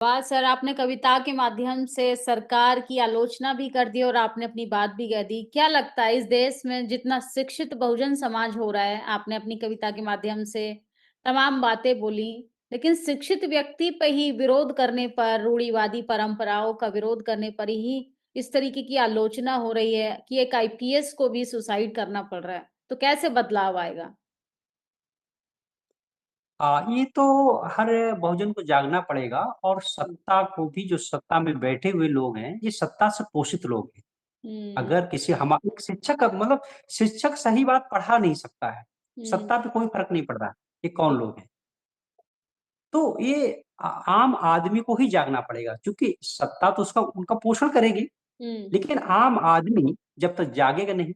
वाह सर, आपने कविता के माध्यम से सरकार की आलोचना भी कर दी और आपने अपनी बात भी कह दी। क्या लगता है इस देश में जितना शिक्षित बहुजन समाज हो रहा है, आपने अपनी कविता के माध्यम से तमाम बातें बोली, लेकिन शिक्षित व्यक्ति पे ही विरोध करने पर, रूढ़िवादी परंपराओं का विरोध करने पर ही इस तरीके की आलोचना हो रही है कि एक आईपीएस को भी सुसाइड करना पड़ रहा है। तो कैसे बदलाव आएगा? ये तो हर बहुजन को जागना पड़ेगा और सत्ता को भी जो सत्ता में बैठे हुए लोग हैं, ये सत्ता से पोषित लोग हैं। हुँ, अगर किसी एक शिक्षक मतलब शिक्षक सही बात पढ़ा नहीं सकता है, हुँ, सत्ता पे कोई फ़र्क नहीं पड़ता, ये कौन जी, लोग हैं। तो ये आम आदमी को ही जागना पड़ेगा क्योंकि सत्ता तो उसका उनका पोषण करेगी, हुँ, लेकिन आम आदमी जब तक जागेगा नहीं,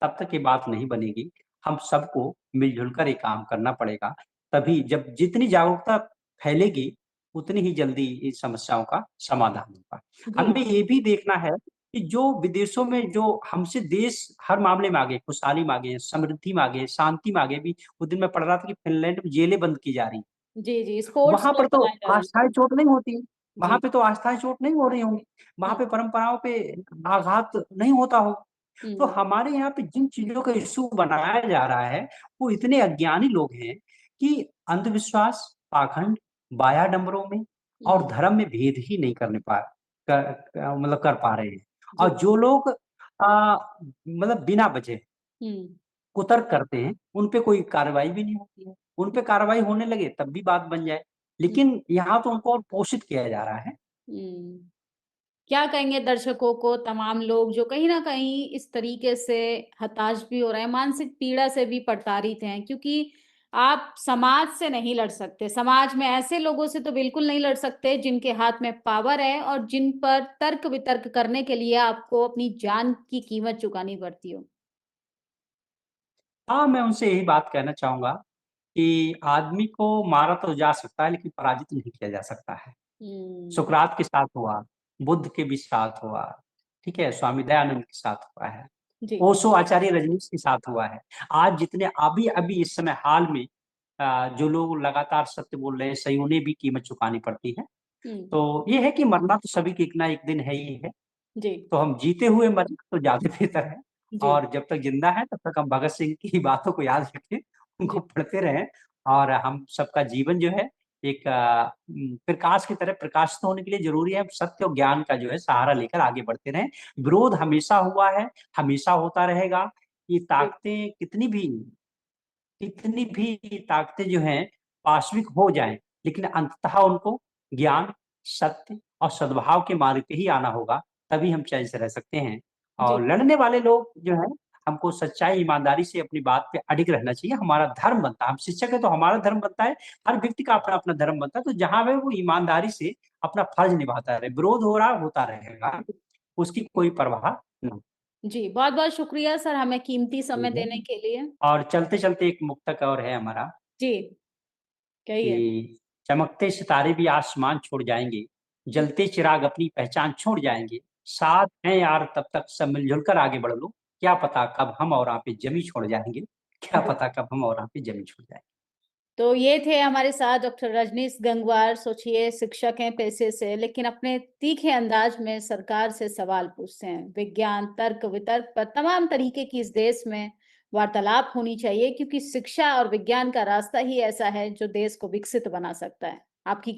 तब तक ये बात नहीं बनेगी। हम सबको मिल-जुल कर ये काम करना पड़ेगा, तभी जब जितनी जागरूकता फैलेगी, उतनी ही जल्दी इन समस्याओं का समाधान होगा। जी, हमें ये भी देखना है कि जो विदेशों में जो हमसे देश हर मामले में आगे खुशहाली में आगे हैं, समृद्धि में आगे हैं, शांति में आगे हैं। अभी उस दिन मैं पढ़ रहा था कि फ़िनलैंड में जेलें बंद की जा रही हैं। जी, जी, स्पोर्ट्स वहाँ कोर्स पर तो बनाए जा रहे हैं। आस्थाएँ चोट नहीं होती, वहाँ जी, पे तो आस्थाएँ चोट नहीं हो रही होंगी, वहाँ हुँ, पे परंपराओं पे आघात नहीं होता होगा। तो हुँ, हमारे यहाँ पे जिन चीज़ों का इश्यू बनाया जा रहा है, वो इतने अज्ञानी लोग हैं कि अंधविश्वास, पाखंड, बायाडंबरों में और हुँ, धर्म में भेद ही नहीं करने पा मतलब कर पा रहे हैं। जी, और जो लोग मतलब बिना वजह हुँ, कुतर्क करते हैं, उन पे कोई कार्रवाई भी नहीं होती है। उन पे कार्रवाई होने लगे तब भी बात बन जाए। हुँ, लेकिन यहाँ तो उनको और पोषित किया जा रहा है। हुँ। क्या कहेंगे दर्शकों को, तमाम लोग जो कहीं न कहीं इस तरीके से हताश भी हो रहे हैं, मानसिक पीड़ा से भी प्रताड़ित हैं? क्योंकि आप समाज से नहीं लड़ सकते, समाज में ऐसे लोगों से तो बिल्कुल नहीं लड़ सकते जिनके हाथ में पावर है और जिन पर तर्क-वितर्क करने के लिए आपको अपनी जान की कीमत चुकानी पड़ती हो। हाँ, मैं उनसे यही बात कहना चाहूँगा कि आदमी को मारा तो जा सकता है लेकिन पराजित नहीं किया जा सकता है। हुँ, सुकरात के साथ हुआ, बुद्ध के भी साथ हुआ, ठीक है? स्वामी दयानंद के साथ हुआ है, जी, ओशो आचार्य रजनीश के साथ हुआ है। आज जितने अभी-अभी इस समय हाल में जो लोग लगातार सत्य बोल रहे हैं, सही उन्हें भी कीमत चुकानी पड़ती है। हुँ, तो ये है कि मरना तो सभी को एक ना एक दिन है ही है। जी, तो हम जीते हुए मरें तो ज़्यादा बेहतर है जी, और जब तक ज़िंदा हैं तब तक हम भगत सिंह की बातों को याद रखें, जी, उनको पढ़ते रहें और हम सबका जीवन जो है एक प्रकाश की तरह प्रकाशित होने के लिए ज़रूरी है सत्य और ज्ञान का जो है सहारा लेकर आगे बढ़ते रहें। विरोध हमेशा हुआ है, हमेशा होता रहेगा। ये जी, ताकतें कितनी भी ताकतें जो हैं पाश्विक हो जाएँ, लेकिन अंततः उनको ज्ञान, सत्य और सद्भाव के मार्ग पे ही आना होगा, तभी हम चैन से रह सकते हैं। जी, और लड़ने वाले लोग जो हैं, हमको सच्चाई, ईमानदारी से अपनी बात पे अडिग रहना चाहिए, हमारा धर्म बनता है। हम शिक्षक हैं तो हमारा धर्म बनता है, हर व्यक्ति का अपना-अपना धर्म बनता है, तो जहाँ पे वो ईमानदारी से अपना फर्ज़ निभाता रहे, विरोध हो रहा होता रहेगा, उसकी कोई परवाह नहीं। जी, बहुत-बहुत शुक्रिया सर हमें कीमती समय है। देने के लिए। और चलते-चलते एक मुक्तक और है हमारा जी, कहिए। कि चमकते सितारे भी आसमान छोड़ जाएँगे, हुँ, जलते चिराग अपनी पहचान छोड़ जाएँगे, साथ हैं यार तब तक सब मिल-जुल कर आगे बढ़ लो, क्या पता कब हम और आप ये ज़मीं छोड़ जाएँगे, क्या जी। पता कब हम और आप ये ज़मीं छोड़ जाएँ। तो ये थे हमारे साथ डॉक्टर रजनीश गंगवार, सोचिए शिक्षक हैं पेशे से, लेकिन अपने तीखे अंदाज में सरकार से सवाल पूछते हैं। विज्ञान, तर्क, वितर्क पर तमाम तरीके की इस देश में वार्तालाप होनी चाहिए क्योंकि शिक्षा और विज्ञान का रास्ता ही ऐसा है जो देश को विकसित बना सकता है। आपकी